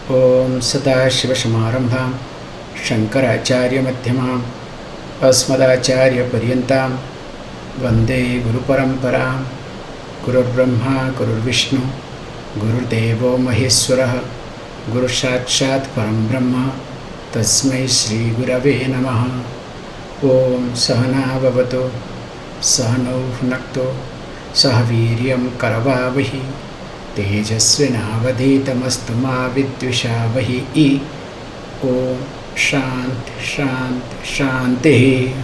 Om Sadashiva-Samarambham Shankaracharya-Madhyamam Asmadacharya-Paryantam Vande Guru-Paramparam Gurur-Brahma Gurur-Vishnu Gurur-Devo Maheswaraha Guru-Sakshat Param-Brahma Tasmai Shri-Gurave Namaha. Om Sahana Bhavatu Sahano Bhunakto Sahaviryam Karavavahi Tejasvinavadhitamastu ma vidvishavahi. Om Shant Shant Shanti.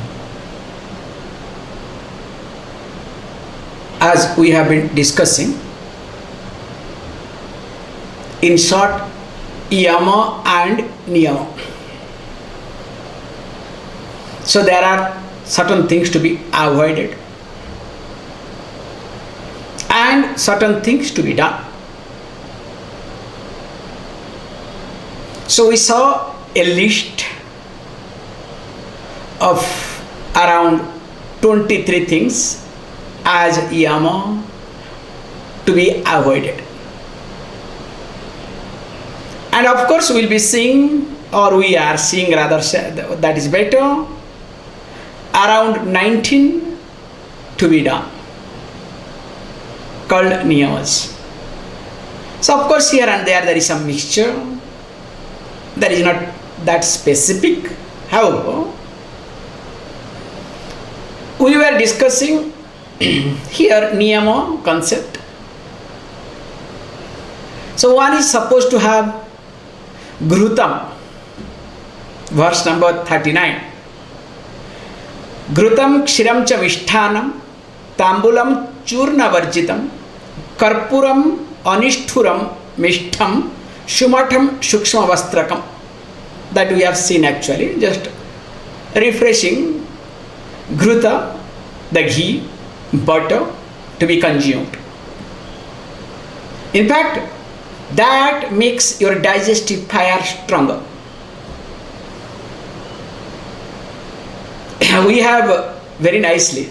As we have been discussing, in short, yama and niyama. So there are certain things to be avoided and certain things to be done. So we saw a list of around 23 things as yama to be avoided. And of course we'll be seeing, or we are seeing rather, that is better, around 19 to be done, called niyamas. So of course here and there is some mixture. That is not that specific. However, we were discussing here niyama concept. So one is supposed to have ghrutam, verse number 39. Ghrutam kshiram cha mishthanam tambulam churna varjitam karpuram anishturam mishtham shumatham shukshma vastrakam. That we have seen actually, just refreshing. Ghruta, the ghee, butter to be consumed. In fact, that makes your digestive fire stronger. We have very nicely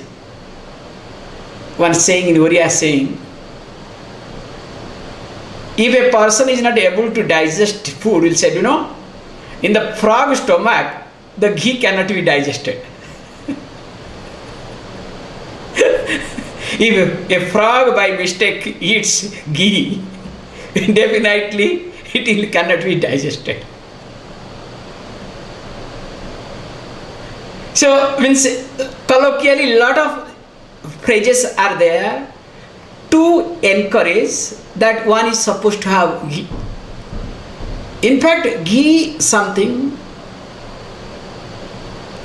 one saying in Oriya saying, if a person is not able to digest food, we'll say, in the frog stomach, the ghee cannot be digested. If a frog by mistake eats ghee, definitely it cannot be digested. So, means colloquially, lot of phrases are there to encourage that one is supposed to have ghee. In fact, ghee something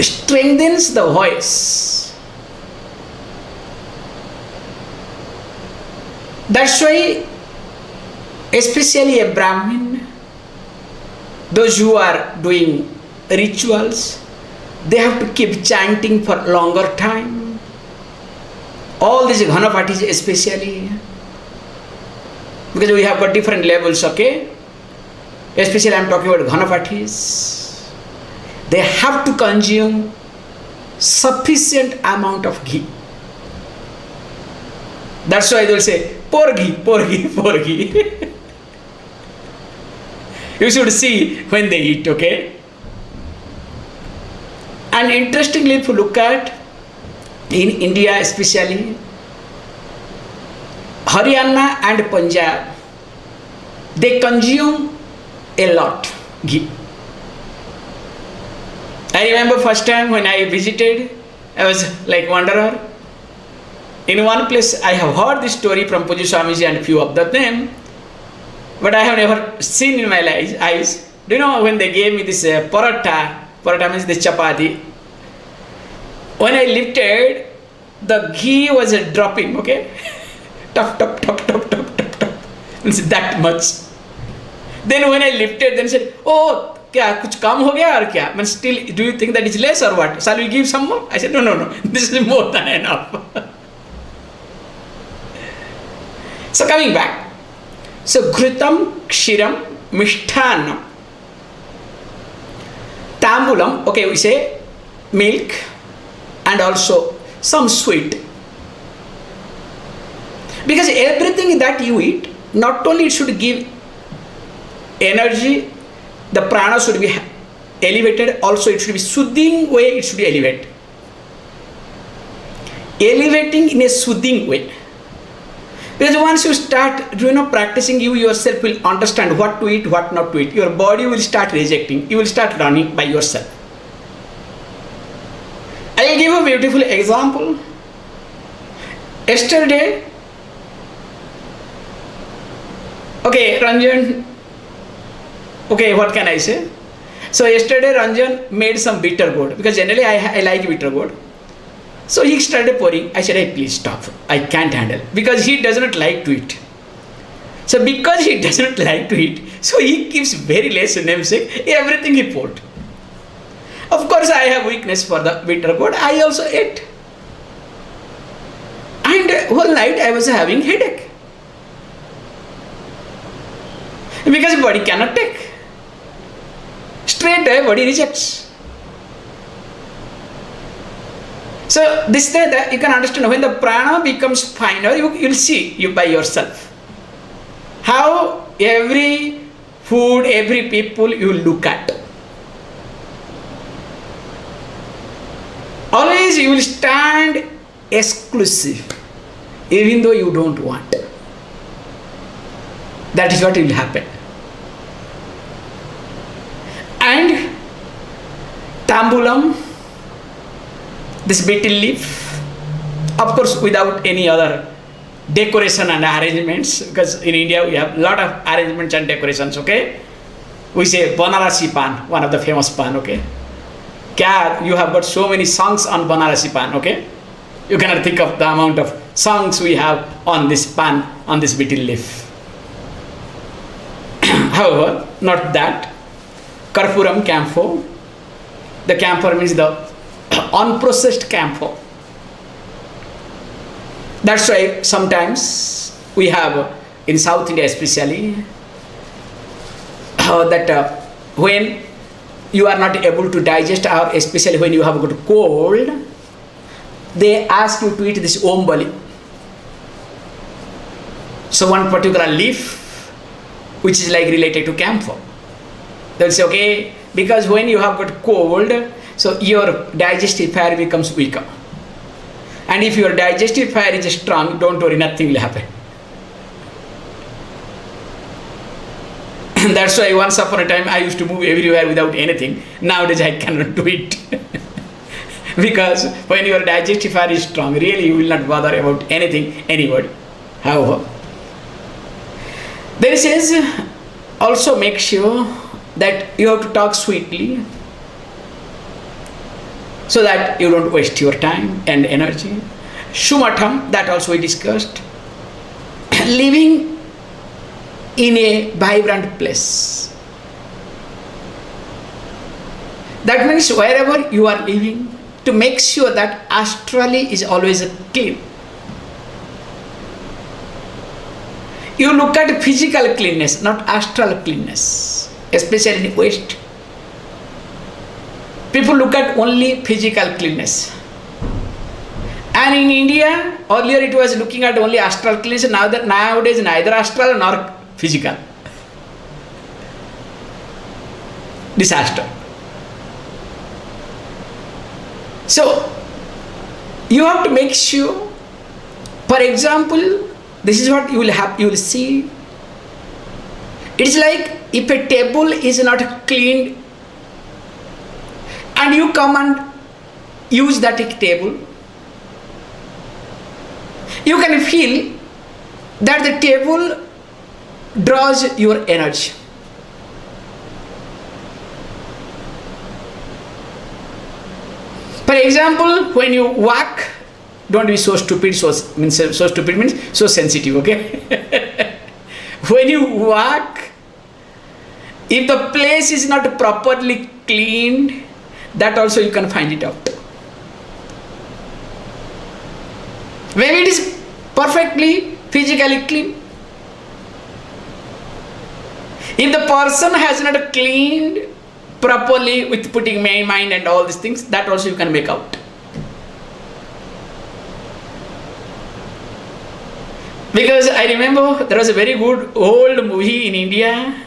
strengthens the voice. That's why, especially a Brahmin, those who are doing rituals, they have to keep chanting for longer time. All these Ghanapatis especially, because we have got different levels, okay? Especially I am talking about Ghanapatis. They have to consume sufficient amount of ghee. That's why they will say, pour ghee, pour ghee, pour ghee. You should see when they eat, okay? And interestingly, if you look at in India especially, Haryana and Punjab, they consume a lot ghee. I remember first time when I visited, I was like wanderer. In one place, I have heard this story from Pujya Swamiji and few of them, but I have never seen in my eyes. Do you know when they gave me this paratha? Paratha means this chapati. When I lifted, the ghee was dropping, okay? Tup, tup, tup, tup, tup, tup, tup. It's that much. Then when I lifted, then said, oh, kya, kuch kam ho gaya or kya? But still, do you think that is less or what? Shall we give some more? I said, no, this is more than enough. So coming back. So, ghrutam, kshiram, mishthanam, tambulam, okay, we say milk and also some sweet. Because everything that you eat, not only it should give energy, the prana should be elevated. Also, it should be soothing way, it should be elevated. Elevating in a soothing way. Because once you start, practicing, you yourself will understand what to eat, what not to eat. Your body will start rejecting. You will start learning by yourself. I will give a beautiful example. Yesterday, okay, Ranjan, okay, what can I say? So yesterday Ranjan made some bitter gourd, because generally I like bitter gourd. So he started pouring. I said, hey, please stop. I can't handle. Because he does not like to eat. So because he does not like to eat, so he keeps very less namesake, everything he poured. Of course, I have weakness for the bitter gourd. I also ate. And whole night I was having headache. Because body cannot take. Straight away body rejects. So this way that you can understand, when the prana becomes finer, you will see you by yourself. How every food, every people you look at. Always you will stand exclusive, even though you don't want. That is what will happen. And tambulam, this betel leaf, of course without any other decoration and arrangements, because in India we have a lot of arrangements and decorations, okay? We say Banarasi pan, one of the famous pan, okay? You have got so many songs on Banarasi pan, okay? You cannot think of the amount of songs we have on this pan, on this betel leaf. However, not that. Karpuram camphor. The camphor means the unprocessed camphor. That's why sometimes we have in South India especially that when you are not able to digest, or especially when you have got cold, they ask you to eat this ombali. So one particular leaf which is like related to camphor. They'll say, okay, because when you have got cold, so your digestive fire becomes weaker. And if your digestive fire is strong, don't worry, nothing will happen. That's why once upon a time I used to move everywhere without anything. Nowadays I cannot do it. Because when your digestive fire is strong, really you will not bother about anything, anybody. However, then it says, also make sure that you have to talk sweetly, so that you don't waste your time and energy. Shumatham, that also we discussed. Living in a vibrant place. That means wherever you are living, to make sure that astrally is always clean. You look at physical cleanness, not astral cleanness, especially in the West. People look at only physical cleanness. And in India, earlier it was looking at only astral cleanness. Nowadays neither astral nor physical. Disaster. So, you have to make sure, for example, this is what you will see. It is like if a table is not cleaned and you come and use that table, you can feel that the table draws your energy. For example, when you walk, don't be so stupid, so stupid means so sensitive, okay? When you walk, if the place is not properly cleaned, that also you can find it out. When it is perfectly physically clean, if the person has not cleaned properly with putting mind and all these things, that also you can make out. Because I remember there was a very good old movie in India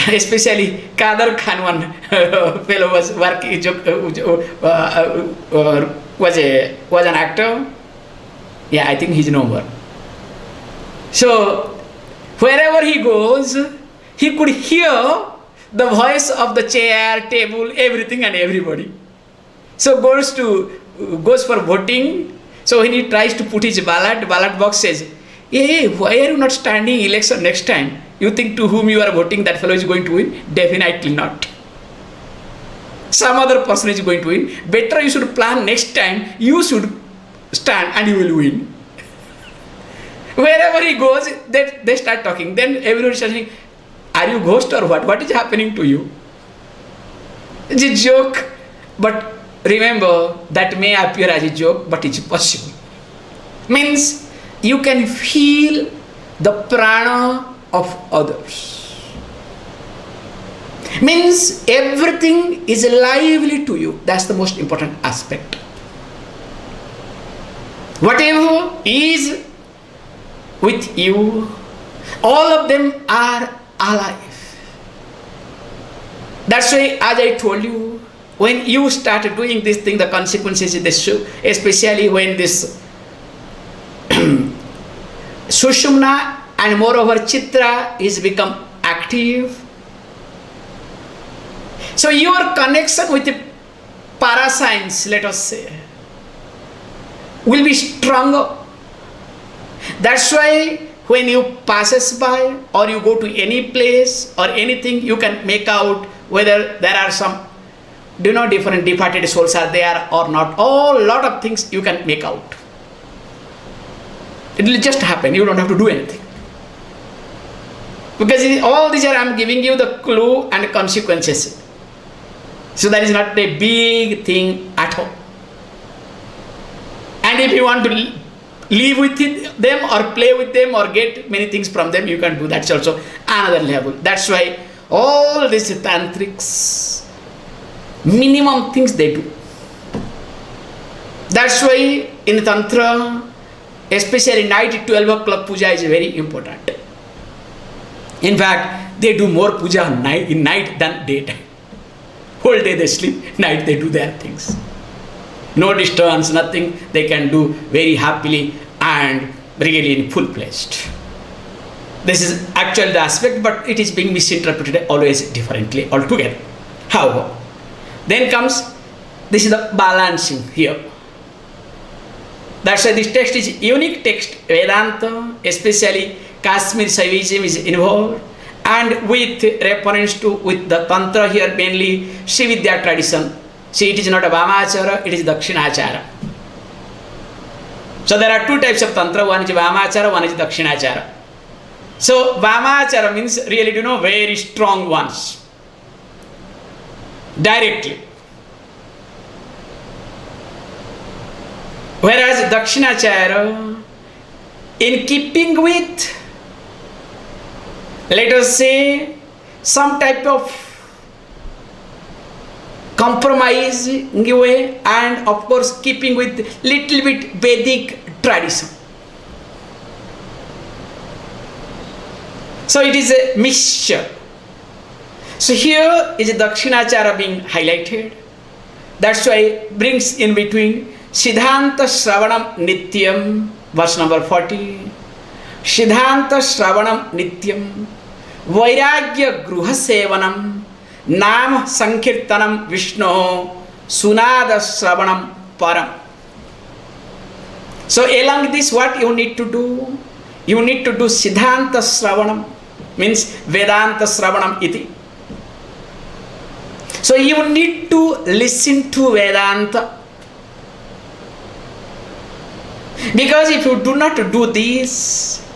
especially Kader Khan, one fellow was working, was an actor. Yeah, I think he's no more. So wherever he goes, he could hear the voice of the chair, table, everything and everybody. So goes for voting. So when he tries to put his ballot box says, hey, why are you not standing election next time? You think to whom you are voting that fellow is going to win? Definitely not. Some other person is going to win. Better you should plan next time, you should stand and you will win. Wherever he goes, they start talking. Then everyone is saying, are you ghost or what? What is happening to you? It's a joke. But remember, that may appear as a joke, but it's possible. Means you can feel the prana of others. Means everything is lively to you. That's the most important aspect. Whatever is with you, all of them are alive. That's why, as I told you, when you start doing this thing, the consequences is this, especially when this Sushumna and moreover Chitra is become active. So your connection with the parascience, let us say, will be stronger. That's why when you passes by or you go to any place or anything, you can make out whether there are some, different departed souls are there or not. All lot of things you can make out. It will just happen. You don't have to do anything. Because all these are, I am giving you the clue and consequences. So that is not a big thing at all. And if you want to live with them or play with them or get many things from them, you can do. That's also another level. That's why all these tantrics, minimum things they do. That's why in Tantra, especially night 12 o'clock puja is very important. In fact, they do more puja in night than daytime. Whole day they sleep, night they do their things. No disturbance, nothing. They can do very happily and really in full-fledged. This is actually the aspect, but it is being misinterpreted always differently altogether. However, then comes, this is the balancing here. That's why this text is unique text. Vedanta, especially Kashmir Shaivism is involved, and with reference to with the Tantra here mainly Srividya tradition. See, it is not a Vamachara, it is Dakshinachara. So there are two types of Tantra, one is Vamachara, one is Dakshinachara. So Vamachara means really very strong ones. Directly. Whereas Dakshinachara, in keeping with, let us say, some type of compromising way and of course keeping with little bit Vedic tradition. So it is a mixture. So here is Dakshinachara being highlighted. That's why brings in between Siddhanta Shravanam Nityam, verse number 40. Siddhanta Shravanam Nityam, Vairagya Gruha Sevanam, Nam Sankirtanam Vishnu, Sunada Shravanam Param. So along this, what you need to do? You need to do Siddhanta Shravanam, means Vedanta Shravanam iti. So you need to listen to Vedanta. Because if you do not do this,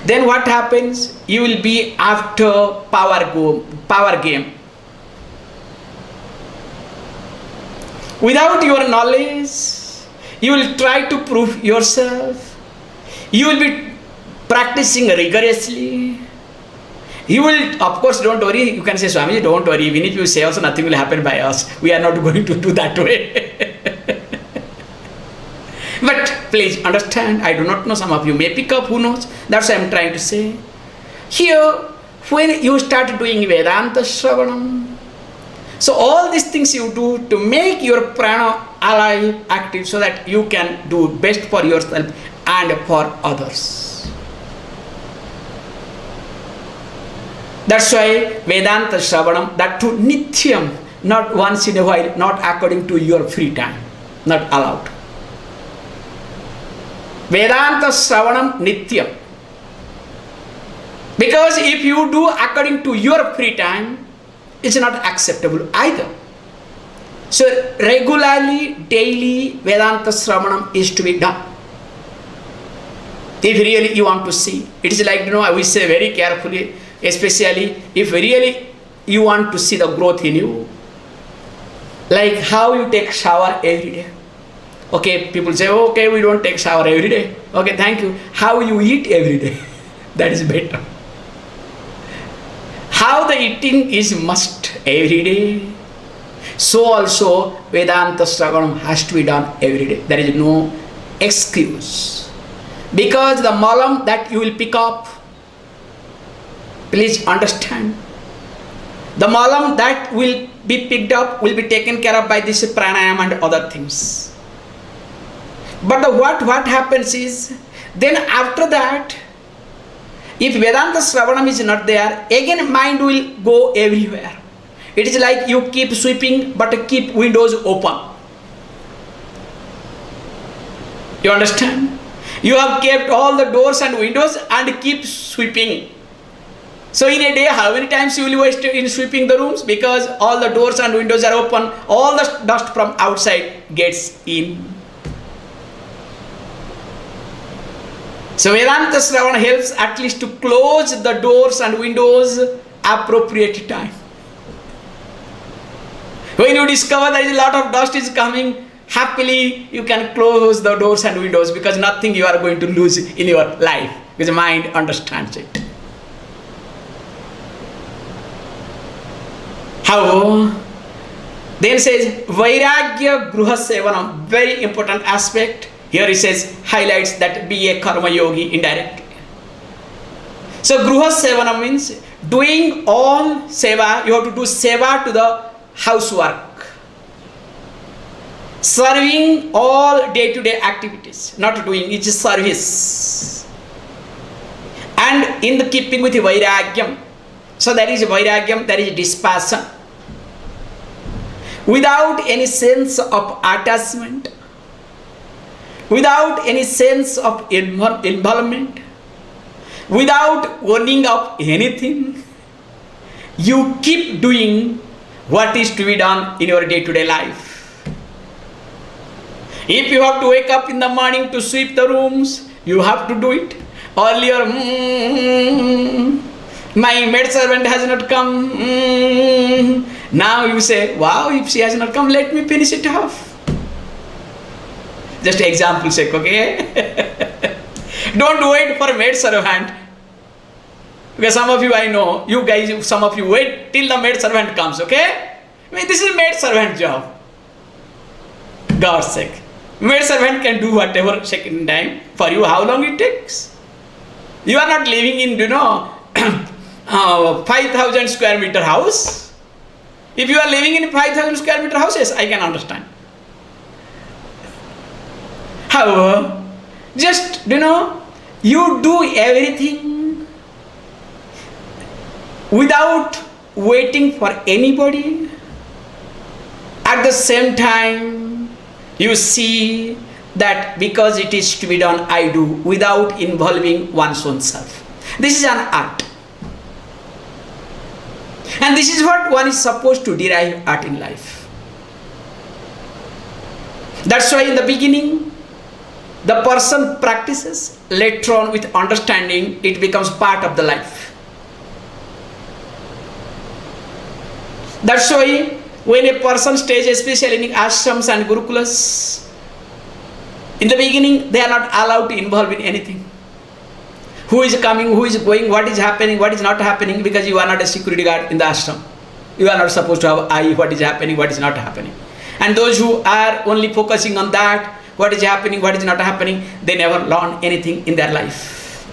then what happens? You will be after power game. Without your knowledge, you will try to prove yourself. You will be practicing rigorously. You will, of course, don't worry. You can say, Swami, don't worry. Even if you say also, nothing will happen by us. We are not going to do that way. But please understand, I do not know. Some of you may pick up, who knows. That's what I am trying to say. Here, when you start doing Vedanta Shravanam. So all these things you do to make your prana alive, active, so that you can do best for yourself and for others. That's why Vedanta Shravanam, that to Nityam, not once in a while, not according to your free time, not allowed. Vedanta Shravanam Nityam. Because if you do according to your free time, it's not acceptable either. So regularly, daily Vedanta Shravanam is to be done. If really you want to see, it is like, we say very carefully, especially if really you want to see the growth in you. Like how you take shower every day. Okay, people say, okay, we don't take shower every day. Okay, thank you. How you eat every day, that is better. How the eating is must every day, so also Vedanta Shravanam has to be done every day. There is no excuse. Because the malam that you will pick up, please understand, the malam that will be picked up will be taken care of by this pranayam and other things. But what happens is, then after that, if Vedanta Shravanam is not there, again mind will go everywhere. It is like you keep sweeping but keep windows open. You understand? You have kept all the doors and windows and keep sweeping. So in a day, how many times you will waste in sweeping the rooms? Because all the doors and windows are open, all the dust from outside gets in. So Vedanta Shravana helps at least to close the doors and windows appropriate time. When you discover there is a lot of dust is coming, happily you can close the doors and windows, because nothing you are going to lose in your life, because the mind understands it. How? Then says Vairagya Gruha Sevanam, very important aspect. Here he says, highlights that be a karma yogi indirectly. So Gruha Sevanam means doing all seva, you have to do seva to the housework. Serving all day-to-day activities, not doing, it's service. And in the keeping with Vairagyam, so there is Vairagyam, there is dispassion. Without any sense of attachment, without any sense of involvement, without owning up anything, you keep doing what is to be done in your day-to-day life. If you have to wake up in the morning to sweep the rooms, you have to do it. Earlier, my maid servant has not come. Now you say, wow, if she has not come, let me finish it off. Just example sake, okay? Don't wait for maid servant. Because some of you, I know, you guys, some of you wait till the maid servant comes, okay? I mean, this is maid servant job. God's sake. Maid servant can do whatever second time for you, how long it takes. You are not living in, 5,000 square meter house. If you are living in 5,000 square meter houses, I can understand. However, just, you do everything without waiting for anybody. At the same time, you see that because it is to be done, I do, without involving one's own self. This is an art. And this is what one is supposed to derive at in life. That's why in the beginning, the person practices, later on with understanding, it becomes part of the life. That's why when a person stays, especially in ashrams and gurukulas, in the beginning, they are not allowed to involve in anything. Who is coming, who is going, what is happening, what is not happening, because you are not a security guard in the ashram. You are not supposed to have eye, what is happening, what is not happening. And those who are only focusing on that, what is happening, what is not happening, they never learn anything in their life.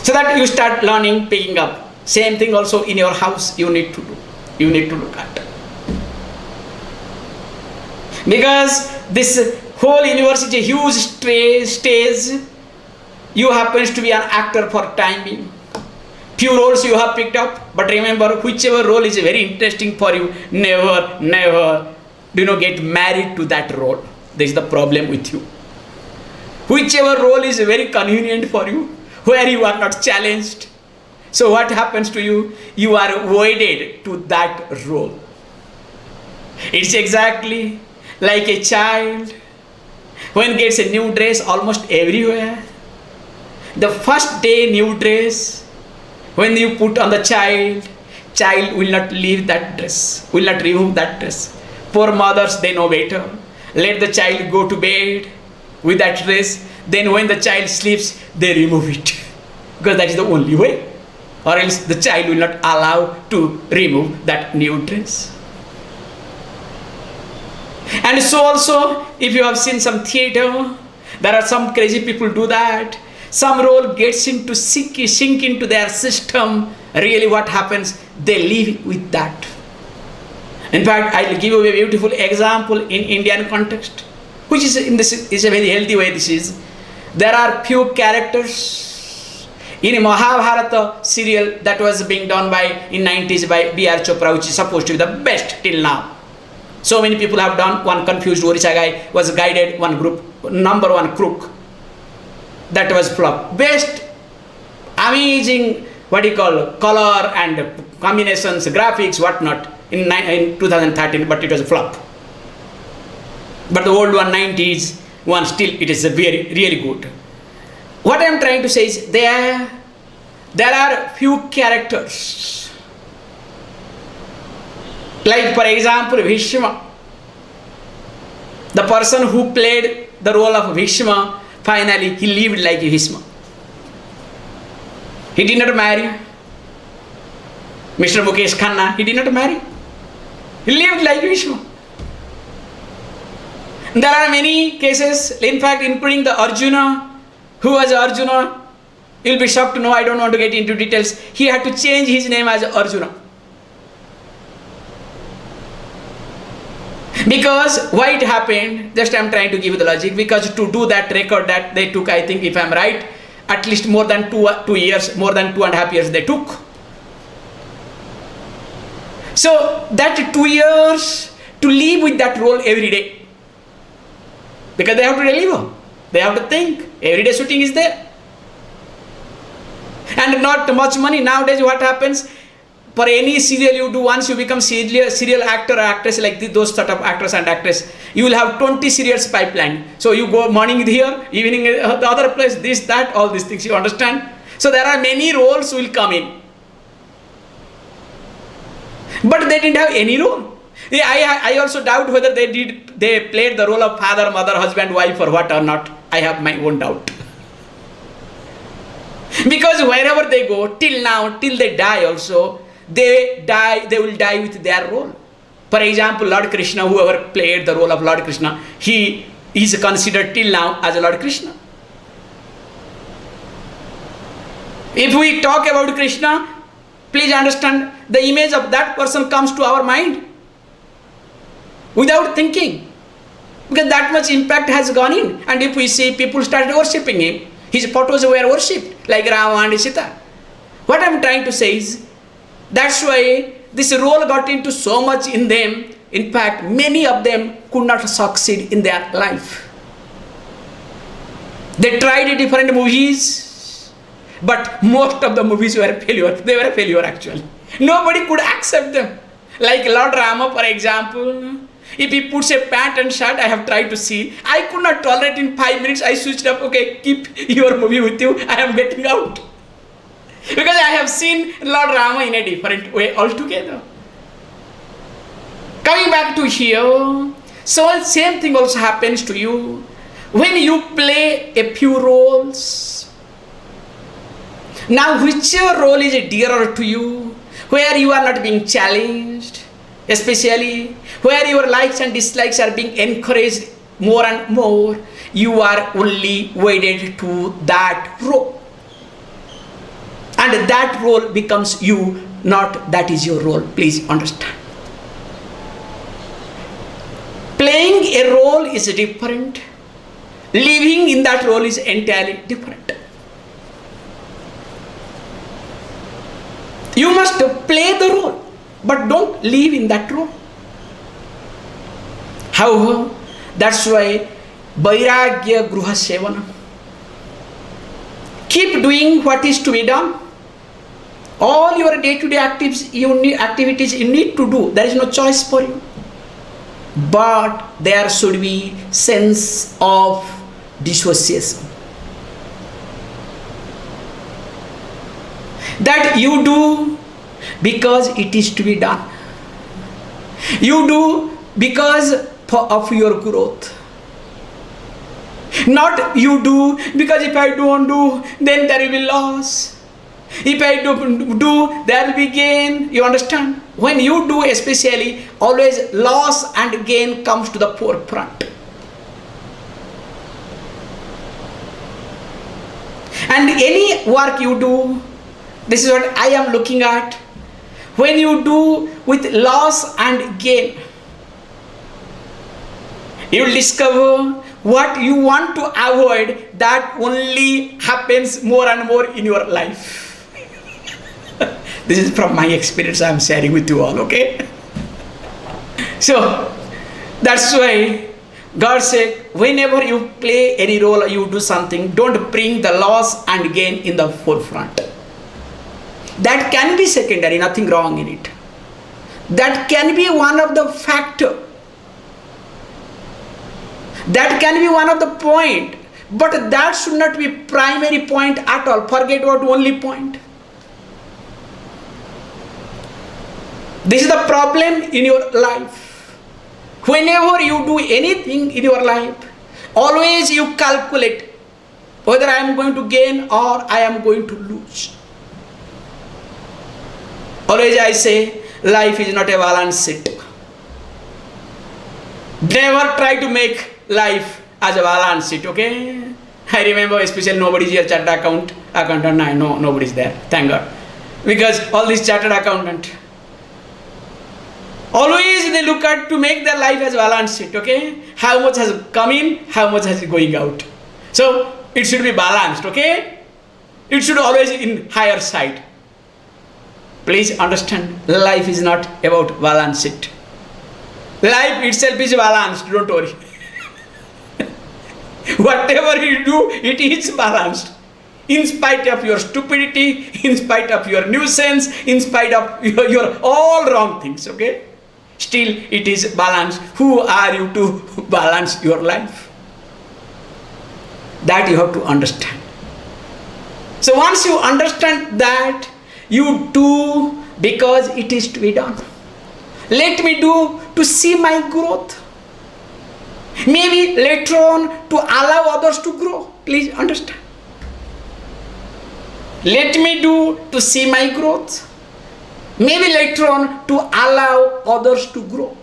So that you start learning, picking up. Same thing also in your house you need to do. You need to look at. Because this whole universe is a huge stage. You happens to be an actor for time being. Few roles you have picked up, but remember, whichever role is very interesting for you, never do not get married to that role. This is the problem with you. Whichever role is very convenient for you, where you are not challenged. So what happens to you? You are wedded to that role. It's exactly like a child when gets a new dress almost everywhere. The first day new dress, when you put on the child will not leave that dress, will not remove that dress. Poor mothers, they know better. Let the child go to bed with that dress. Then when the child sleeps, they remove it. Because that is the only way. Or else the child will not allow to remove that new dress. And so also, if you have seen some theater, there are some crazy people do that. Some role gets into sink into their system. Really what happens? They live with that. In fact, I will give you a beautiful example in Indian context, which is in this is a very healthy way. This is, there are few characters in Mahabharata serial that was being done by in 90s by B.R. Chopra, which is supposed to be the best till now. So many people have done. One confused Orissa guy was guided, one group, number one crook. That was flop. Best, amazing, what do you call, color and combinations, graphics, whatnot in 2013, but it was a flop. But the old one, 90s one, still it is a very, really good. What I am trying to say is there are few characters. Like for example, Bhishma. The person who played the role of Bhishma, finally he lived like Bhishma. He did not marry. Mr. Mukesh Khanna, he did not marry. He lived like Bhishma. There are many cases, in fact including the Arjuna. Who was Arjuna? You will be shocked to know, I don't want to get into details. He had to change his name as Arjuna. Because why it happened, just I am trying to give you the logic, because to do that record that they took, I think if I am right, at least more than 2 years, more than 2.5 years they took. So that 2 years to live with that role every day. Because they have to deliver, they have to think, every day shooting is there. And not much money. Nowadays what happens, for any serial you do, once you become serial actor or actress like those sort of actors and actresses, you will have 20 serials pipeline. So you go morning here, evening the other place, this, that, all these things, you understand? So there are many roles will come in. But they didn't have any role. I also doubt whether they played the role of father, mother, husband, wife or what or not. I have my own doubt. Because wherever they go, till now, till they die also, they will die with their role. For example, Lord Krishna, whoever played the role of Lord Krishna, he is considered till now as a Lord Krishna. If we talk about Krishna, please understand, the image of that person comes to our mind without thinking, because that much impact has gone in. And if we see people started worshipping him, his photos were worshipped like Rama and Sita. What I am trying to say is, that's why this role got into so much in them. In fact, many of them could not succeed in their life. They tried different movies, but most of the movies were failure. They were a failure actually. Nobody could accept them. Like Lord Rama, for example, if he puts a pant and shirt, I have tried to see. I could not tolerate. In 5 minutes. I switched up. Okay, keep your movie with you. I am getting out. Because I have seen Lord Rama in a different way altogether. Coming back to here, so same thing also happens to you. When you play a few roles, now whichever role is dearer to you, where you are not being challenged, especially where your likes and dislikes are being encouraged more and more, you are only wedded to that role. And that role becomes you, not that is your role. Please understand. Playing a role is different. Living in that role is entirely different. You must play the role, but don't live in that role. However, that's why Vairagya Gruha Sevana. Keep doing what is to be done. All your day-to-day activities you need to do. There is no choice for you. But there should be sense of dissociation. That you do because it is to be done. You do because of your growth. Not you do because if I don't do, then there will be loss. If I don't do, there will be gain. You understand? When you do especially, always loss and gain comes to the forefront. And any work you do, this is what I am looking at. When you do with loss and gain, you will discover what you want to avoid, that only happens more and more in your life. This is from my experience I am sharing with you all, okay? So, that's why God said, whenever you play any role or you do something, don't bring the loss and gain in the forefront. That can be secondary, nothing wrong in it. That can be one of the factor. That can be one of the point. But that should not be primary point at all. Forget what only point. This is the problem in your life. Whenever you do anything in your life, always you calculate whether I am going to gain or I am going to lose. Always I say, life is not a balance sheet. Never try to make life as a balance sheet, okay? I remember especially nobody's here, chartered accountant, no, nobody's there, thank God. Because all these chartered accountant, always they look at to make their life as a balance sheet, okay? How much has come in, how much has going out. So, it should be balanced, okay? It should always in higher side. Please understand, life is not about balance sheet. Life itself is balanced, don't worry. Whatever you do, it is balanced. In spite of your stupidity, in spite of your nuisance, in spite of your all wrong things, okay? Still, it is balanced. Who are you to balance your life? That you have to understand. So once you understand that, you do because it is to be done. Let me do to see my growth. Maybe later on to allow others to grow. Please understand. Let me do to see my growth. Maybe later on to allow others to grow.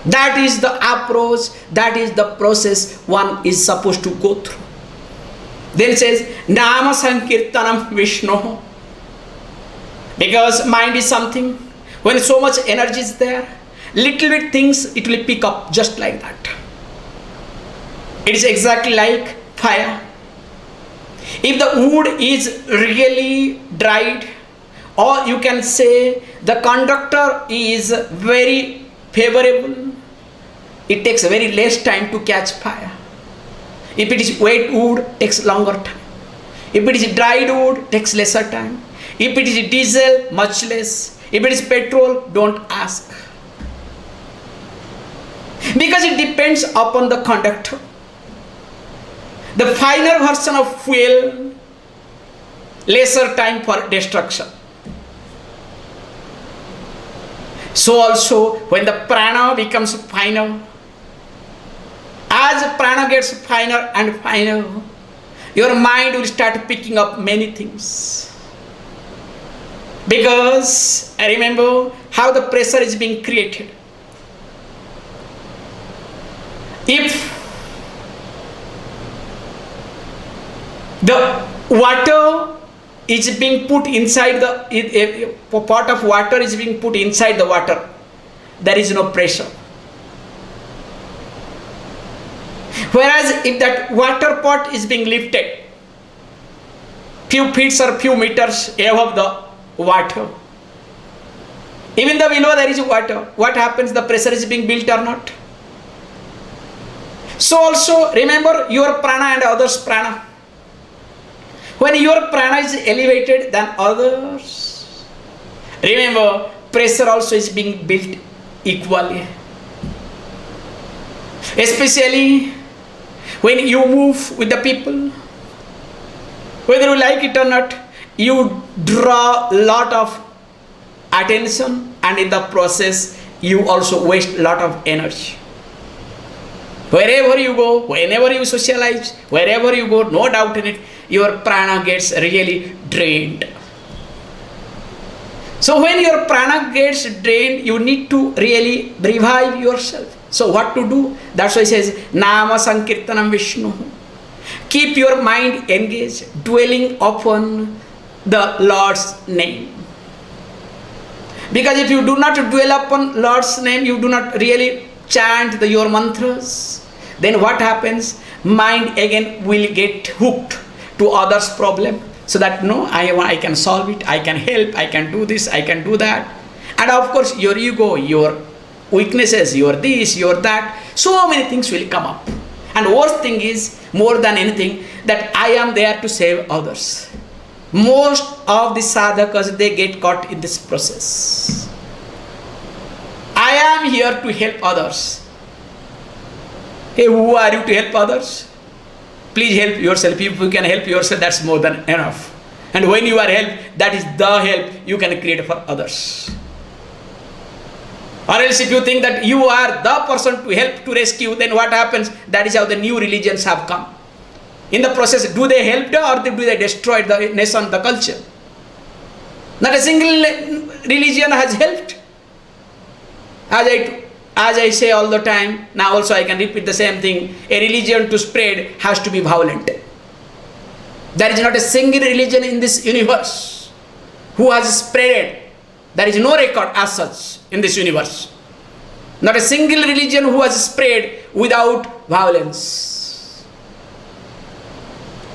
That is the approach, that is the process one is supposed to go through. Then it says, Nama Sankirtanam Vishnu. Because mind is something, when so much energy is there, little bit things it will pick up just like that. It is exactly like fire. If the wood is really dried, or you can say the conductor is very favorable, it takes very less time to catch fire. If it is wet wood, it takes longer time. If it is dried wood, it takes lesser time. If it is diesel, much less. If it is petrol, don't ask. Because it depends upon the conductor. The finer version of fuel, lesser time for destruction. So also, when the prana becomes finer, as prana gets finer and finer, your mind will start picking up many things. Because I remember how the pressure is being created. If the water is being put inside a pot of water is being put inside the water, there is no pressure. Whereas if that water pot is being lifted few feet or few meters above the water, even the below there is water, what happens? The pressure is being built or not? So also remember your prana and others' prana. When your prana is elevated than others, remember pressure also is being built equally. Especially when you move with the people, whether you like it or not, you draw a lot of attention, and in the process you also waste a lot of energy. Wherever you go, whenever you socialize, wherever you go, no doubt in it, your prana gets really drained. So when your prana gets drained, you need to really revive yourself. So what to do? That's why it says, Nama Sankirtanam Vishnu. Keep your mind engaged, dwelling upon the Lord's name. Because if you do not dwell upon Lord's name, you do not really chant your mantras, then what happens? Mind again will get hooked to others' problem. So that no, I can solve it, I can help, I can do this, I can do that. And of course your ego, your weaknesses, your this, your that, so many things will come up. And worst thing is, more than anything, that I am there to save others. Most of the sadhakas, they get caught in this process. I am here to help others. Hey, who are you to help others? Please help yourself. If you can help yourself, that's more than enough. And when you are helped, that is the help you can create for others. Or else if you think that you are the person to help to rescue, then what happens? That is how the new religions have come. In the process, do they help or do they destroy the nation, the culture? Not a single religion has helped. As I say all the time, now also I can repeat the same thing. A religion to spread has to be violent. There is not a single religion in this universe who has spread. There is no record as such in this universe. Not a single religion who has spread without violence.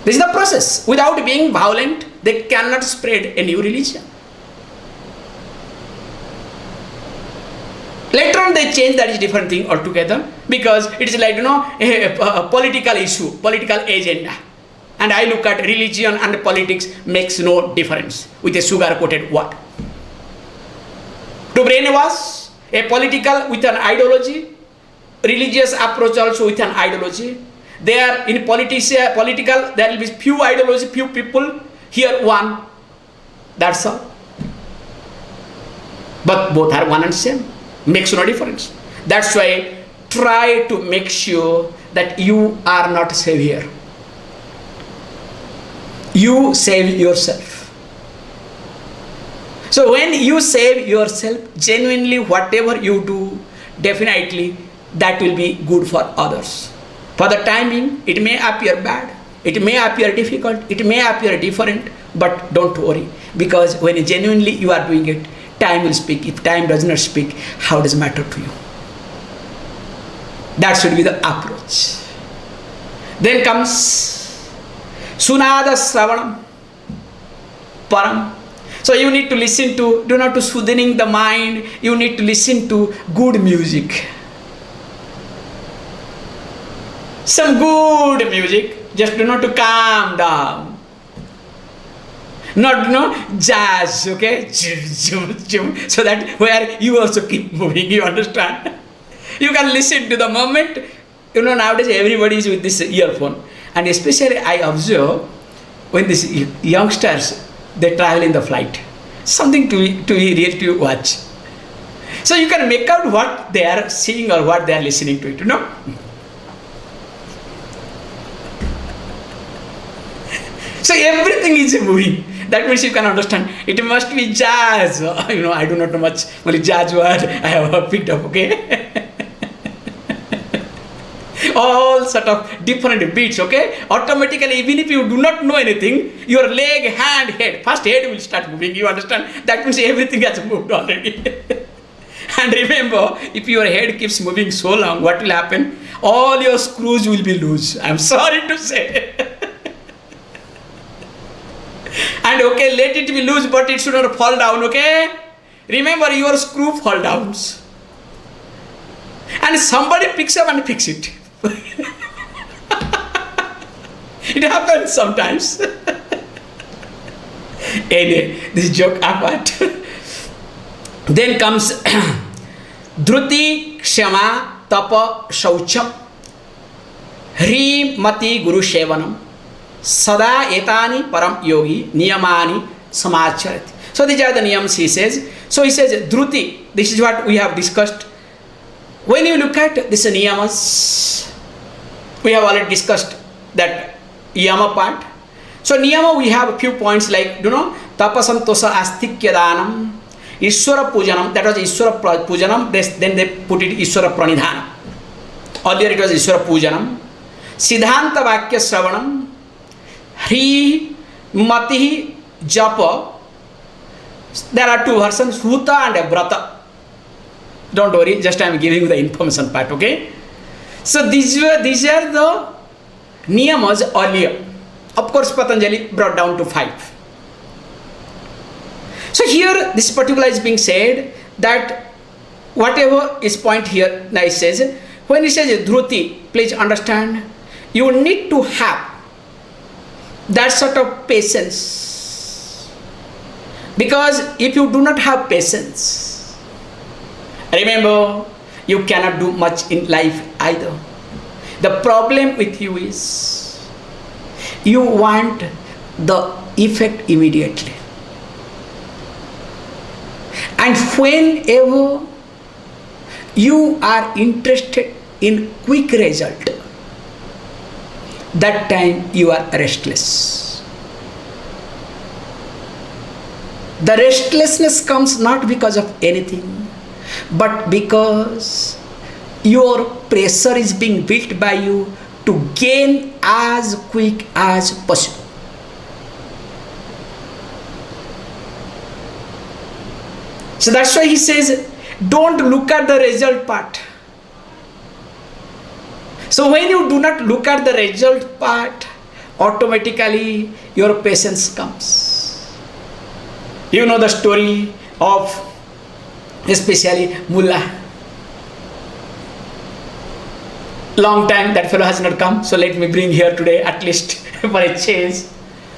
This is the process. Without being violent, they cannot spread a new religion. Later on they change, that is different thing altogether, because it is like, a political issue, political agenda. And I look at religion and politics makes no difference with a sugar-coated word. To brainwash, a political with an ideology, religious approach also with an ideology. There in political, there will be few ideology, few people, here one, that's all. But both are one and same, makes no difference. That's why try to make sure that you are not savior. You save yourself. So when you save yourself, genuinely whatever you do, definitely that will be good for others. For the timing, it may appear bad, it may appear difficult, it may appear different, but don't worry, because when genuinely you are doing it, time will speak. If time does not speak, how does it matter to you? That should be the approach. Then comes Sunada Sravanam Param. So you need to listen to, do not to soothing the mind, you need to listen to good music. Some good music, just do not to calm down. Not jazz, okay? So that where you also keep moving, you understand? You can listen to the moment. Nowadays everybody is with this earphone. And especially I observe when these youngsters, they travel in the flight. Something to really to watch. So you can make out what they are seeing or what they are listening to it, So everything is moving. That means you can understand. It must be jazz. I do not know much. Only jazz word I have picked up, okay? all sort of different beats, okay? Automatically, even if you do not know anything, your leg, hand, head, first head will start moving, you understand? That means everything has moved already. And remember, if your head keeps moving so long, what will happen? All your screws will be loose. I'm sorry to say. And okay, let it be loose, but it should not fall down, okay? Remember, your screw fall downs. And somebody picks up and fix it. It happens sometimes. Anyway, this joke apart. Then comes Dhruti, Kshama, Tapa, Shaucham, Hri, Mati, Guru, Shevanam, Sada, Etani, Param, Yogi, Niyamani, Samacharati. So these are the niyams he says. So he says Dhruti, this is what we have discussed. When you look at this niyamas, we have already discussed that yama part. So niyama we have a few points like, tapasantosa astikya danam, Ishwara Pujanam, that was Ishwara Pujanam, then they put it Ishwara Pranidhanam. Earlier it was Ishwara Pujanam. Siddhanta Vakya Sravanam, Hri, Mati, Japa. There are two versions, Huta and Brata. Don't worry, just I am giving you the information part, okay? So these are the niyamas earlier. Of course, Patanjali brought down to 5. So here, this particular is being said that whatever is point here, now it says, when it says Dhruti, please understand, you need to have that sort of patience. Because if you do not have patience, remember, you cannot do much in life either. The problem with you is, you want the effect immediately. And whenever you are interested in quick result, that time you are restless. The restlessness comes not because of anything, but because your pressure is being built by you to gain as quick as possible. So that's why he says, don't look at the result part. So when you do not look at the result part, automatically your patience comes. You know the story of especially Mullah. Long time that fellow has not come, so let me bring here today at least for a change.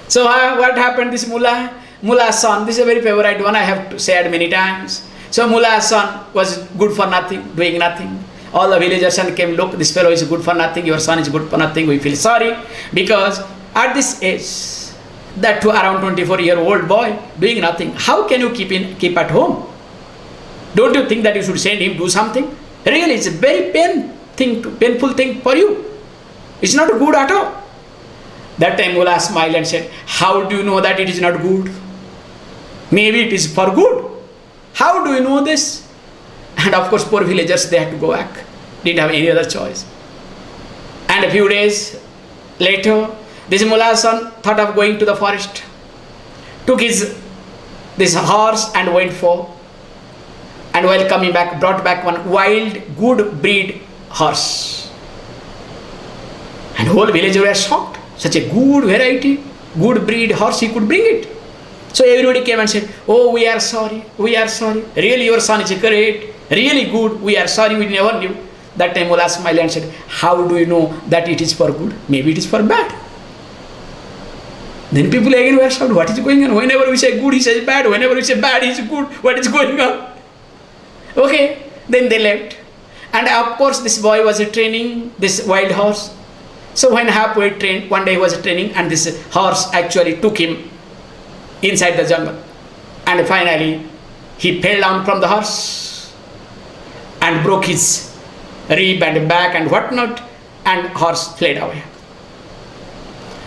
So what happened? This Mullah's son, this is a very favorite one, I have said many times. So Mullah's son was good for nothing, doing nothing. All the villagers came, look, this fellow is good for nothing, your son is good for nothing, we feel sorry. Because at this age, that to around 24-year-old boy, doing nothing, how can you keep at home? Don't you think that you should send him do something? Really, it's a very painful thing for you. It's not good at all. That time Mullah smiled and said, how do you know that it is not good? Maybe it is for good. How do you know this? And of course, poor villagers, they had to go back. Didn't have any other choice. And a few days later, this Mullah's son thought of going to the forest. Took this horse and went for. And while coming back, brought back one wild, good breed horse. And whole villagers were shocked. Such a good variety, good breed horse, he could bring it. So everybody came and said, oh, we are sorry, we are sorry. Really, your son is great, really good, we are sorry, we never knew. That time Mullah smiled and said, how do you know that it is for good? Maybe it is for bad. Then people again were shocked, what is going on? Whenever we say good, he says bad. Whenever we say bad, he says good. What is going on? Okay, then they left. And of course, this boy was training this wild horse. So when halfway trained, one day he was training and this horse actually took him inside the jungle. And finally, he fell down from the horse and broke his rib and back and whatnot, and horse fled away.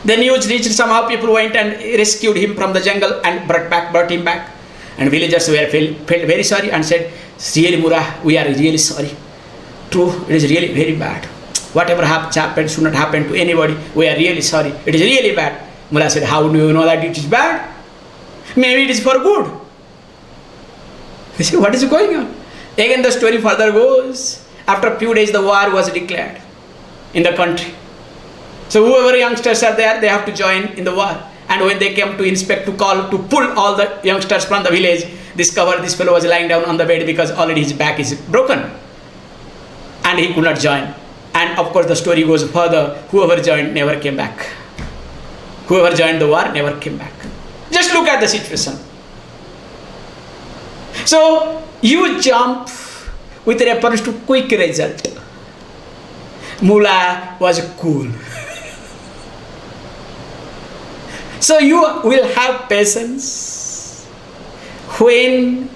The news reached, somehow people went and rescued him from the jungle and brought him back. And villagers felt very sorry and said, really Murah, we are really sorry. True, it is really very bad. Whatever happened should not happen to anybody. We are really sorry. It is really bad. Mullah said, how do you know that it is bad? Maybe it is for good. You see, what is going on? Again, the story further goes. After a few days, the war was declared in the country. So whoever youngsters are there, they have to join in the war. And when they came to inspect, to call, to pull all the youngsters from the village, discovered this fellow was lying down on the bed because already his back is broken. And he could not join. And of course the story goes further. Whoever joined never came back. Whoever joined the war never came back. Just look at the situation. So you jump with reference to quick result. Mullah was cool. So you will have patience when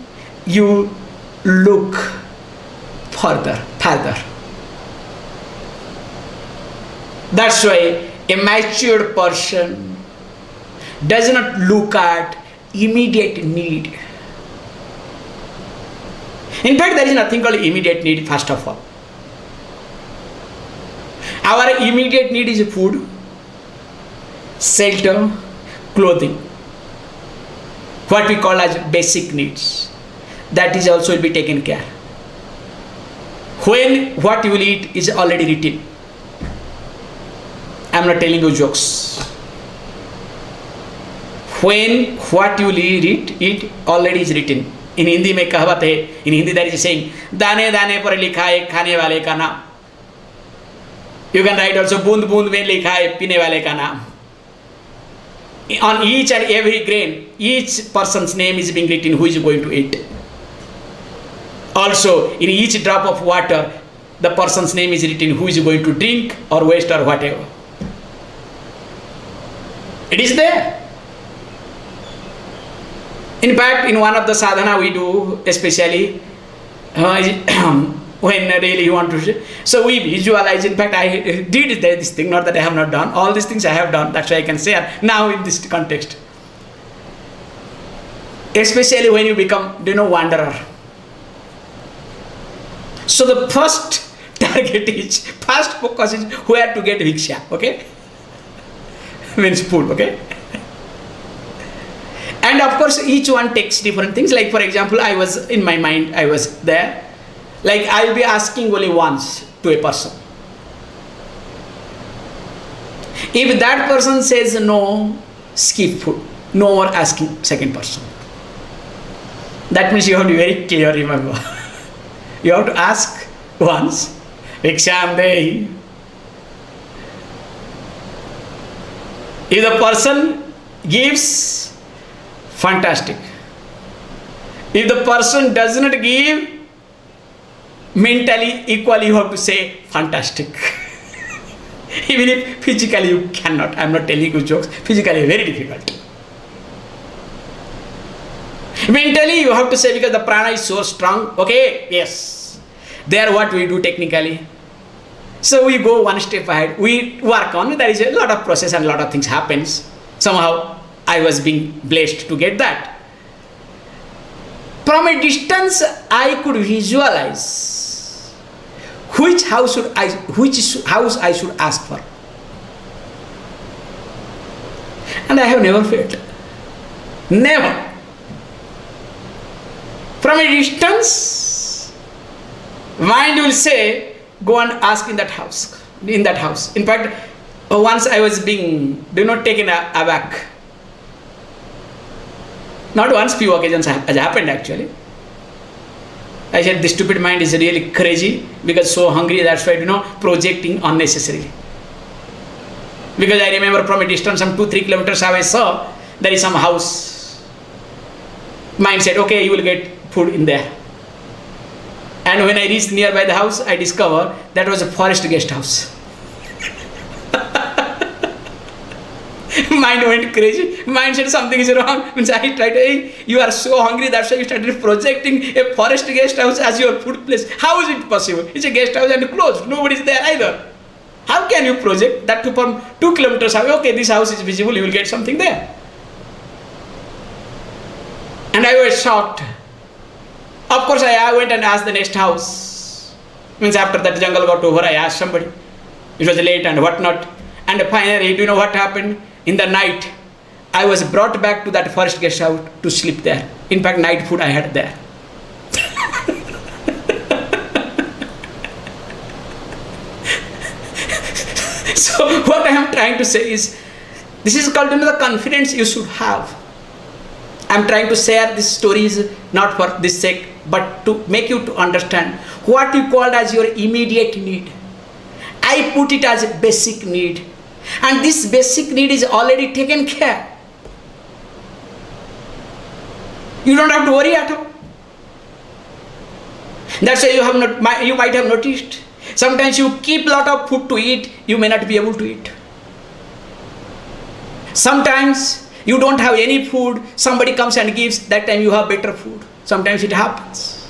you look further. That's why a matured person does not look at immediate need. In fact, there is nothing called immediate need, first of all. Our immediate need is food, shelter, clothing. What we call as basic needs. That is also will be taken care. When what you will eat is already written. I am not telling you jokes. When what you will eat already is written. In Hindi में कहावत है, in Hindi there is a saying, दाने दाने पर लिखा है खाने वाले का नाम. You can write also बूंद बूंद में लिखा है पीने वाले का नाम. On each and every grain, each person's name is being written who is going to eat. Also, in each drop of water, the person's name is written who is going to drink or waste or whatever. It is there. In fact, in one of the sadhana we do, especially when really you want to, so we visualize. In fact, I did this thing, not that I have not done. All these things I have done, that's why I can share now in this context. Especially when you become, wanderer. So the first target is, first focus is where to get viksha, okay? Means food, okay? And of course, each one takes different things. Like for example, I was in my mind, I was there. Like I will be asking only once to a person. If that person says no, skip food. No more asking second person. That means you have to be very clear, remember. You have to ask once. Viksham Dehi. If the person gives, fantastic. If the person does not give, mentally equally you have to say fantastic. Even if physically you cannot. I am not telling you jokes. Physically very difficult. Mentally you have to say, because the prana is so strong. Okay, yes. There what we do technically. So we go one step ahead. We work on. There is a lot of process and a lot of things happens. Somehow I was being blessed to get that. From a distance I could visualize which house I should ask for. And I have never failed. Never. From a distance, mind will say, go and ask in that house. In fact, once I was being, taken aback. Not once, few occasions has happened actually. I said, this stupid mind is really crazy because so hungry, that's why, projecting unnecessarily. Because I remember from a distance, some 2-3 kilometers away, saw there is some house. Mind said, okay, you will get food in there. And when I reached nearby the house, I discovered that was a forest guest house. Mind went crazy. Mind said something is wrong. Means I tried to, hey, you are so hungry, that's why you started projecting a forest guest house as your food place. How is it possible? It's a guest house and closed. Nobody is there either. How can you project that from 2 kilometers away? Okay, this house is visible, you will get something there. And I was shocked. Of course, I went and asked the next house. Means after that jungle got over, I asked somebody. It was late and whatnot. And finally, do you know what happened? In the night, I was brought back to that first guest house to sleep there. In fact, night food I had there. So what I am trying to say is, this is called the confidence you should have. I am trying to share these stories not for this sake, but to make you to understand what you called as your immediate need. I put it as a basic need. And this basic need is already taken care. You don't have to worry at all. That's why you might have noticed. Sometimes you keep a lot of food to eat, you may not be able to eat. Sometimes you don't have any food, somebody comes and gives, that time you have better food. Sometimes it happens.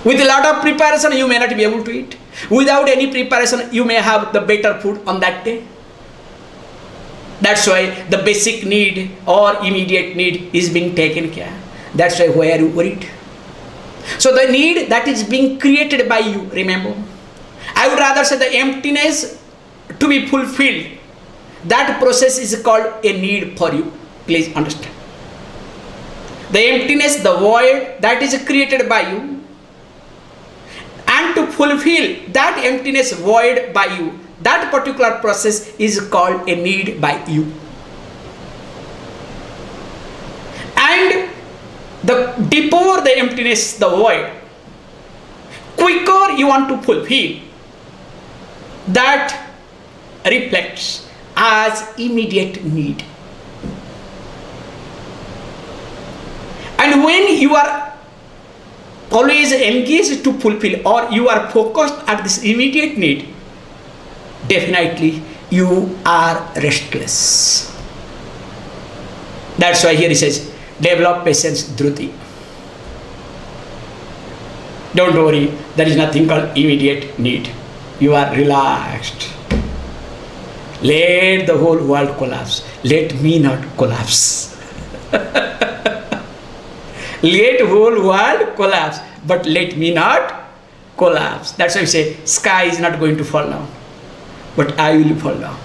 With a lot of preparation, you may not be able to eat. Without any preparation, you may have the better food on that day. That's why the basic need or immediate need is being taken care. That's why why are you worried? So the need that is being created by you, remember, I would rather say the emptiness to be fulfilled, that process is called a need for you. Please understand. The emptiness, the void that is created by you, and to fulfill that emptiness, void by you, that particular process is called a need by you. And the deeper the emptiness, the void, quicker you want to fulfill, that reflects as immediate need. And when you are always engaged to fulfill, or you are focused at this immediate need, definitely you are restless. That's why here he says, develop patience, dhruti. Don't worry, there is nothing called immediate need. You are relaxed. Let the whole world collapse. Let me not collapse. Let whole world collapse, but let me not collapse. That's why we say, sky is not going to fall down, but I will fall down.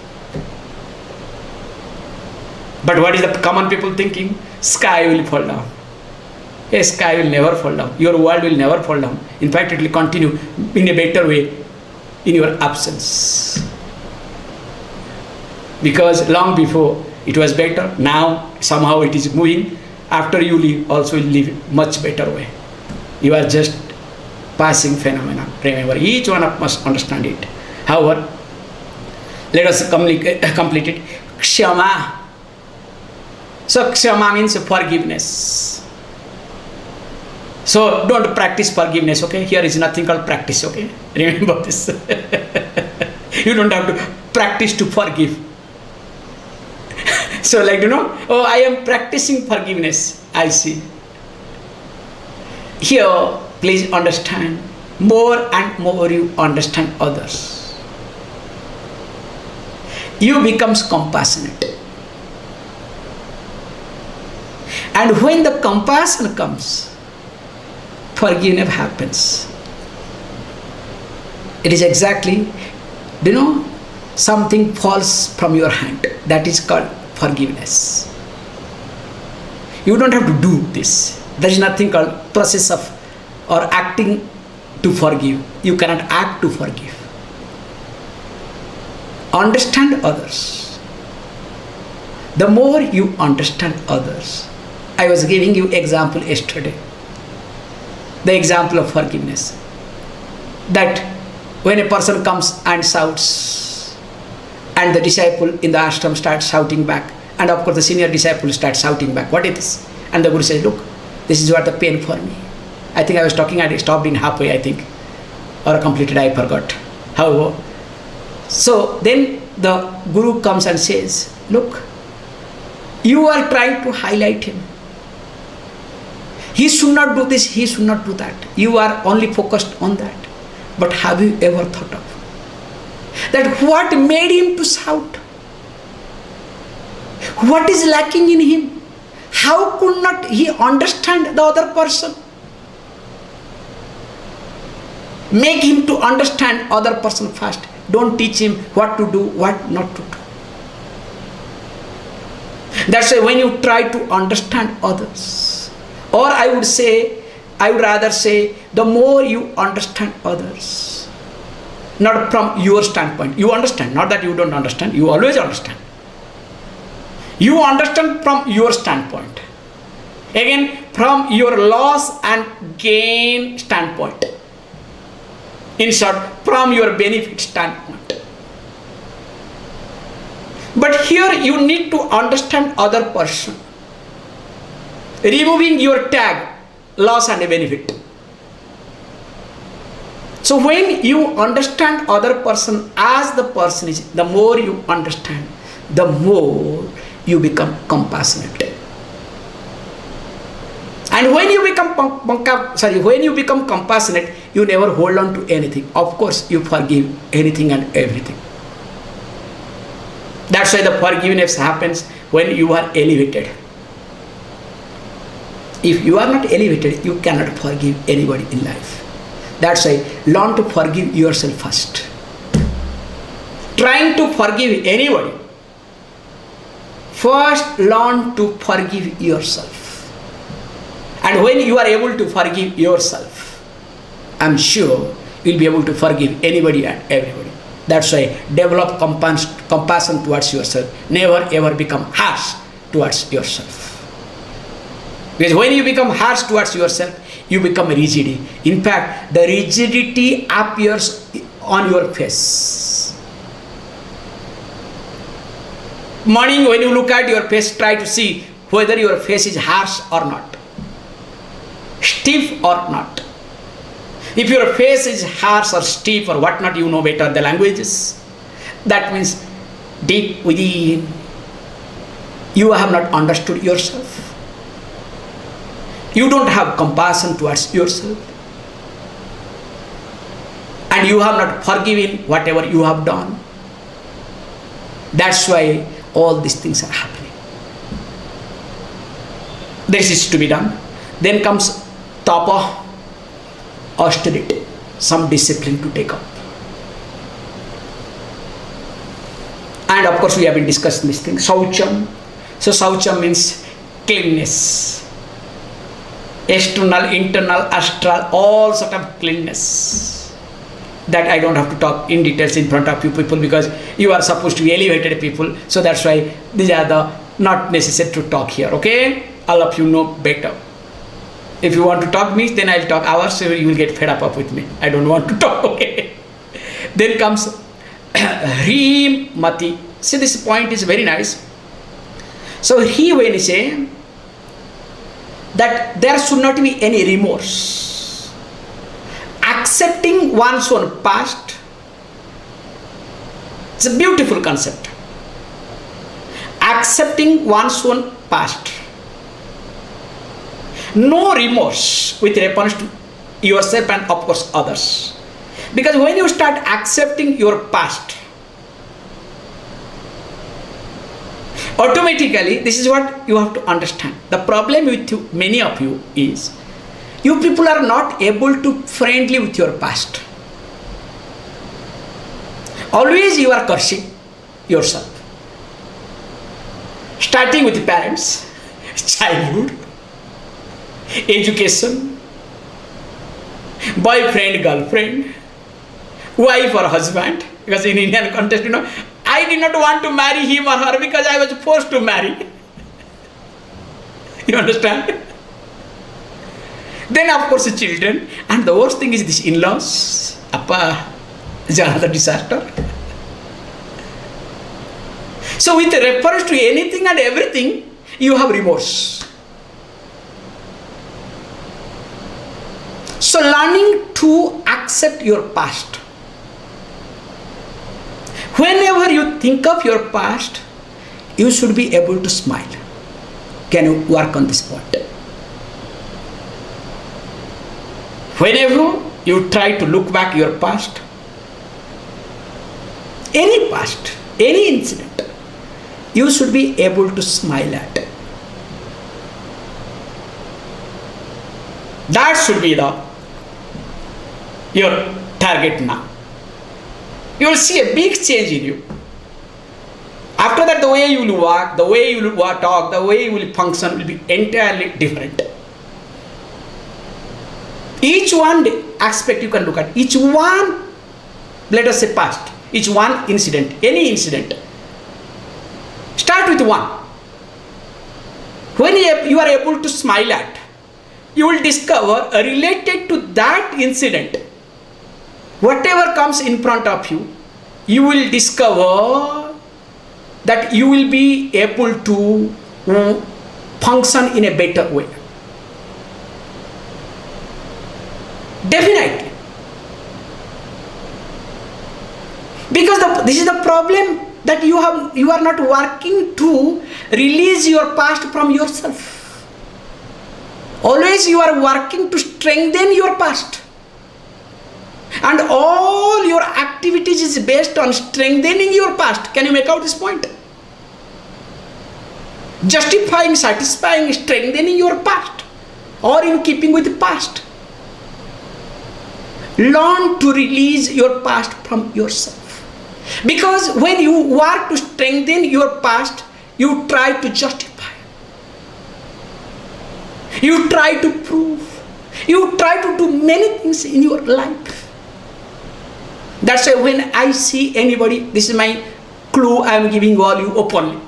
But what is the common people thinking? Sky will fall down. A sky will never fall down. Your world will never fall down. In fact, it will continue in a better way in your absence. Because long before it was better, now somehow it is moving. After you leave, also will live much better way. You are just passing phenomenon. Remember, each one of us must understand it. However, let us complete it. Kshama. So kshama means forgiveness. So don't practice forgiveness, okay? Here is nothing called practice, okay? Remember this. You don't have to practice to forgive. So like, oh, I am practicing forgiveness. I see. Here, please understand, more and more you understand others, you becomes compassionate. And when the compassion comes, forgiveness happens. It is exactly, something falls from your hand. That is called forgiveness. You don't have to do this. There is nothing called process of or acting to forgive. You cannot act to forgive. Understand others. The more you understand others, I was giving you example yesterday, the example of forgiveness, that when a person comes and shouts, and the disciple in the ashram starts shouting back, and of course the senior disciple starts shouting back, what is this? And the Guru says, look, this is what the pain for me. I think I was talking and I stopped in halfway, I think, or completed, I forgot. However, so then the Guru comes and says, look, you are trying to highlight him. He should not do this, he should not do that. You are only focused on that. But have you ever thought of that what made him to shout? What is lacking in him? How could not he understand the other person? Make him to understand other person first. Don't teach him what to do, what not to do. That's why when you try to understand others, or I would rather say, the more you understand others, not from your standpoint, you understand, not that you don't understand, you always understand. You understand from your standpoint. Again, from your loss and gain standpoint. In short, from your benefit standpoint. But here you need to understand other person. Removing your tag, loss and benefit. So when you understand other person as the person is, the more you understand, the more you become compassionate. And when you become compassionate, you never hold on to anything. Of course, you forgive anything and everything. That's why the forgiveness happens when you are elevated. If you are not elevated, you cannot forgive anybody in life. That's why learn to forgive yourself first. Trying to forgive anybody, first learn to forgive yourself. And when you are able to forgive yourself, I'm sure you'll be able to forgive anybody and everybody. That's why develop compassion towards yourself. Never ever become harsh towards yourself. Because when you become harsh towards yourself, you become rigid. In fact, the rigidity appears on your face. Morning, when you look at your face, try to see whether your face is harsh or not, stiff or not. If your face is harsh or stiff or whatnot, you know better the languages. That means deep within, you have not understood yourself. You don't have compassion towards yourself. And you have not forgiven whatever you have done. That's why all these things are happening. This is to be done. Then comes tapa, austerity, some discipline to take up. And of course we have been discussing this thing, saucham. So saucham means cleanness. External, internal, astral, all sort of cleanness. That I don't have to talk in details in front of you people because you are supposed to be elevated people. So that's why these are the not necessary to talk here, okay? All of you know better. If you want to talk me, then I'll talk hours, so you will get fed up with me. I don't want to talk, okay? Then comes Hrim Mati. See, this point is very nice. So he, when he say that there should not be any remorse, accepting one's own past, it's a beautiful concept. Accepting one's own past. No remorse with reference to yourself and of course others. Because when you start accepting your past, automatically, this is what you have to understand. The problem with you, many of you is, you people are not able to friendly with your past. Always you are cursing yourself. Starting with parents, childhood, education, boyfriend, girlfriend, wife or husband. Because in Indian context, I did not want to marry him or her because I was forced to marry. You understand? Then of course the children, and the worst thing is this in-laws. Appa is another disaster. So with reference to anything and everything, you have remorse. So learning to accept your past. Whenever you think of your past, you should be able to smile. Can you work on this point? Whenever you try to look back your past, any past, any incident, you should be able to smile at it. That should be your target now. You will see a big change in you. After that, the way you will walk, the way you will talk, the way you will function will be entirely different. Each one aspect you can look at, each one, let us say past, each one incident, any incident. Start with one. When you are able to smile at, you will discover related to that incident, whatever comes in front of you, you will discover that you will be able to function in a better way. Definitely. Because this is the problem, that you are not working to release your past from yourself. Always you are working to strengthen your past. And all your activities is based on strengthening your past. Can you make out this point? Justifying, satisfying, strengthening your past, or in keeping with the past. Learn to release your past from yourself. Because when you work to strengthen your past, you try to justify. You try to prove. You try to do many things in your life. That's why when I see anybody, this is my clue I am giving all you openly.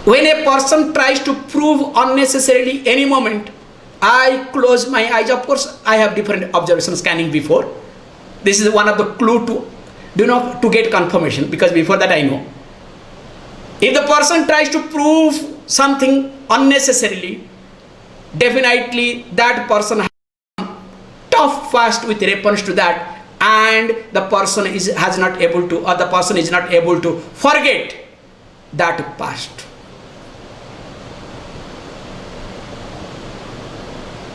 When a person tries to prove unnecessarily any moment, I close my eyes. Of course, I have different observation scanning before. This is one of the clue to get confirmation, because before that I know. If the person tries to prove something unnecessarily, definitely that person has tough fast with reference to that, and the person is not able to forget that past.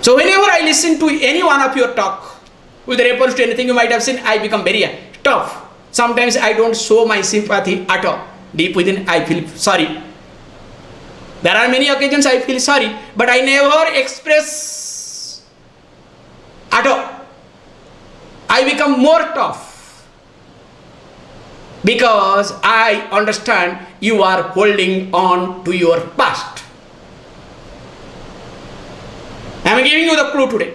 So whenever I listen to any one of your talk with reference to anything you might have seen, I become very tough. Sometimes I don't show my sympathy at all. Deep within I feel sorry. There are many occasions I feel sorry, but I never express at all. I become more tough because I understand you are holding on to your past. I am giving you the clue today.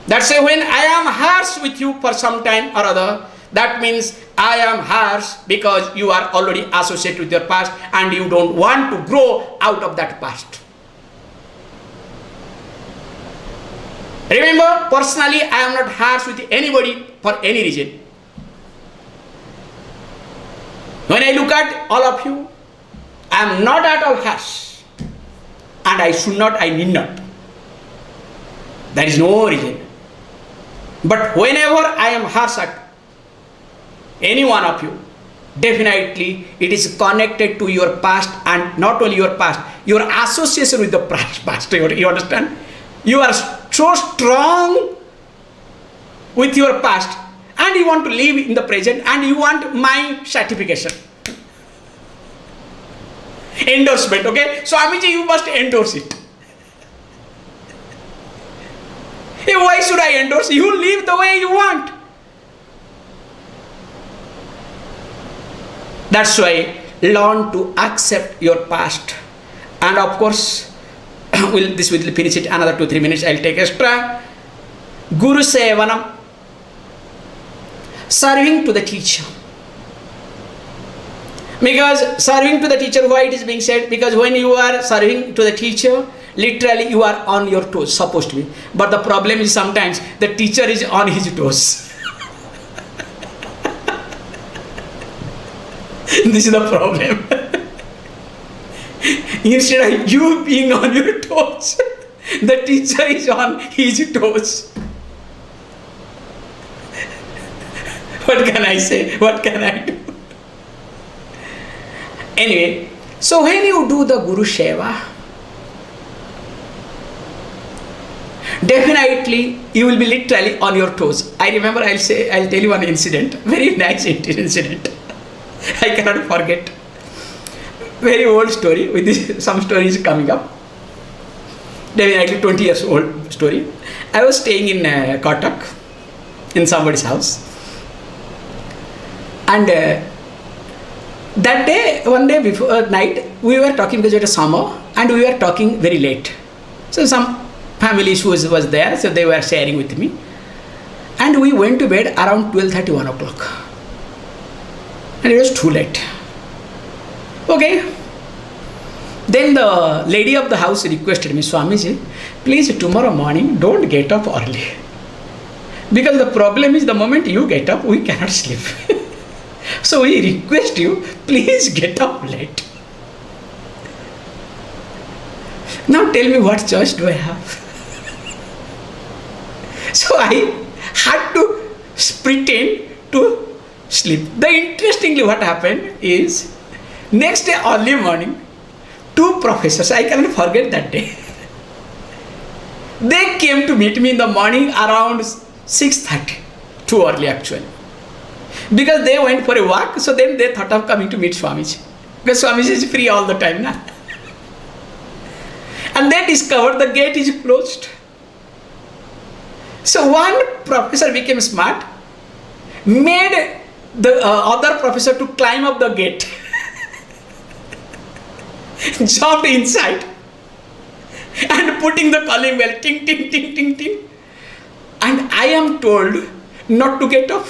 That's why when I am harsh with you for some time or other, that means I am harsh because you are already associated with your past and you don't want to grow out of that past. Remember, personally, I am not harsh with anybody for any reason. When I look at all of you, I am not at all harsh. And I should not, I need not. There is no reason. But whenever I am harsh at any one of you, definitely it is connected to your past, and not only your past, your association with the past. You understand? You are so strong with your past and you want to live in the present and you want my certification. Endorsement, okay? So Amiji, you must endorse it. Hey, why should I endorse? You live the way you want. That's why learn to accept your past. And of course, this will finish it another 2-3 minutes. I'll take extra. Guru Sevanam, serving to the teacher. Because serving to the teacher, why it is being said? Because when you are serving to the teacher, literally you are on your toes, supposed to be. But the problem is sometimes the teacher is on his toes. This is the problem. Instead of you being on your toes, the teacher is on his toes. What can I say? What can I do? Anyway, so when you do the Guru Seva, definitely you will be literally on your toes. I remember, I'll tell you one incident, very nice incident. I cannot forget. Very old story, with this, some stories coming up. definitely 20 years old story. I was staying in Kotak, in somebody's house. And that day, one day before night, we were talking because it was summer, and we were talking very late. So some family issues was there, so they were sharing with me. And we went to bed around 12:30, 1 o'clock. And it was too late. Okay. Then the lady of the house requested me, Swamiji, please tomorrow morning don't get up early. Because the problem is the moment you get up, we cannot sleep. So we request you, please get up late. Now tell me, what choice do I have? So I had to pretend to sleep. Interestingly, what happened is, next day early morning, two professors, I cannot forget that day. They came to meet me in the morning around 6:30, too early actually. Because they went for a walk, so then they thought of coming to meet Swamiji. Because Swamiji is free all the time now. And they discovered the gate is closed. So one professor became smart, made the other professor to climb up the gate, jumped inside, and putting the calling bell, ting, ting, ting, ting, ting. And I am told not to get up.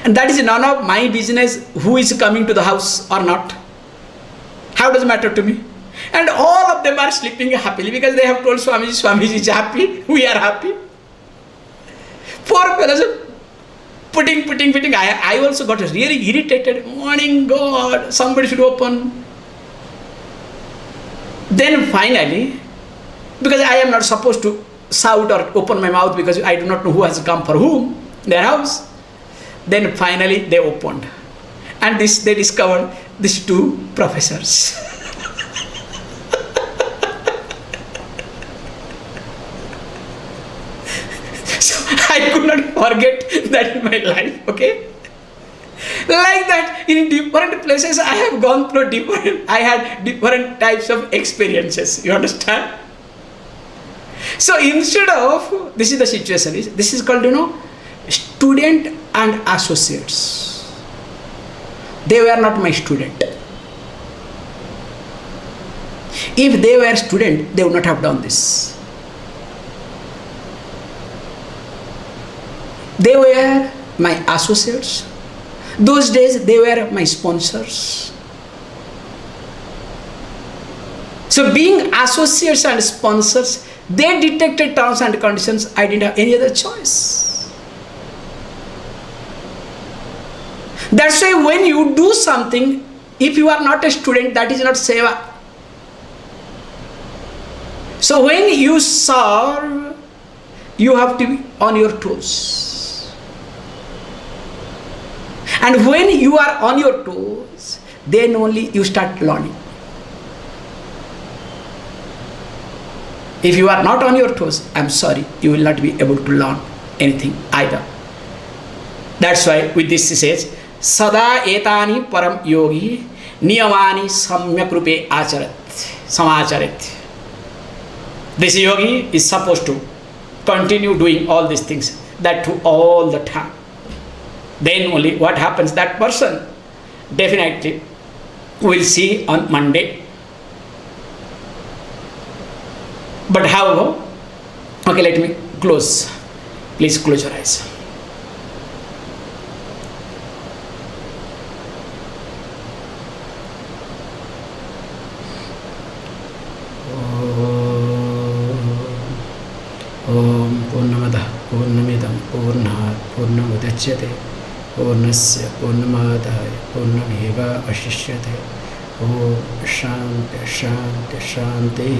And that is none of my business who is coming to the house or not. How does it matter to me? And all of them are sleeping happily because they have told Swamiji, Swamiji is happy, we are happy. Poor fellows putting. I also got really irritated. Morning, God, somebody should open. Then finally, because I am not supposed to shout or open my mouth because I do not know who has come for whom, their house. Then finally they opened. And they discovered these two professors. So I could not forget that in my life, okay? Like that, in different places I have gone through I had different types of experiences, you understand? So instead of, this is the situation, this is called, student and associates. They were not my student. If they were student, they would not have done this. They were my associates. Those days they were my sponsors. So being associates and sponsors, they detected terms and conditions. I didn't have any other choice. That's why when you do something, if you are not a student, that is not seva. So when you serve, you have to be on your toes. And when you are on your toes, then only you start learning. If you are not on your toes, I'm sorry, you will not be able to learn anything either. That's why with this he says, Sada etani param yogi niyamani samyak rupe samacharet. This yogi is supposed to continue doing all these things, that too all the time. Then only what happens, that person definitely will see on Monday. But however, okay, let me close. Please close your eyes. Om Purnamada Purnamidam Purnat Purnamudachyate Purnasya Purnamadaya Purnameva Ashishyate. Om Shanti Shanti Shanti.